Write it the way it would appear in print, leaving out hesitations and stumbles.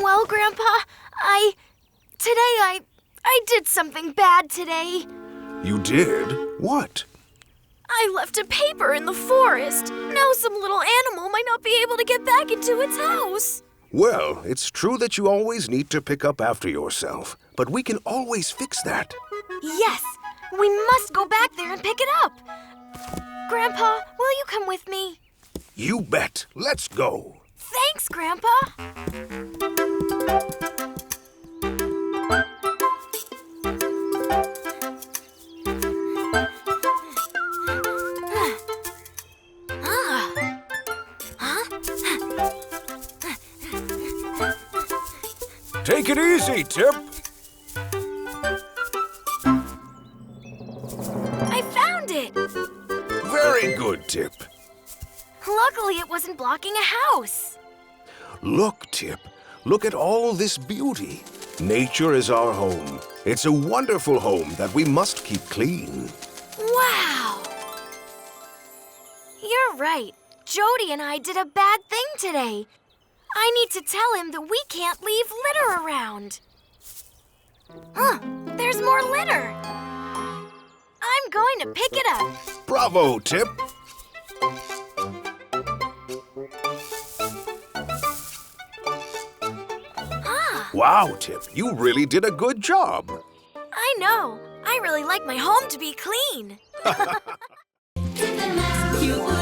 Well, Grandpa, I did something bad today. You did? What? I left a paper in the forest. Now some little animal might not be able to get back into its house. Well, it's true that you always need to pick up after yourself, but we can always fix that. Yes, we must go back there and pick it up. Grandpa, will you come with me? You bet. Let's go. Thanks, Grandpa. Take it easy, Tip. I found it. Very good, Tip. Luckily, it wasn't blocking a house. Look, Tip. Look at all this beauty. Nature is our home. It's a wonderful home that we must keep clean. Wow. You're right. Jody and I did a bad thing today. I need to tell him that we can't leave litter around. There's more litter. I'm going to pick it up. Bravo, Tip. Wow, Tip, you really did a good job. I know. I really like my home to be clean. To the rescue.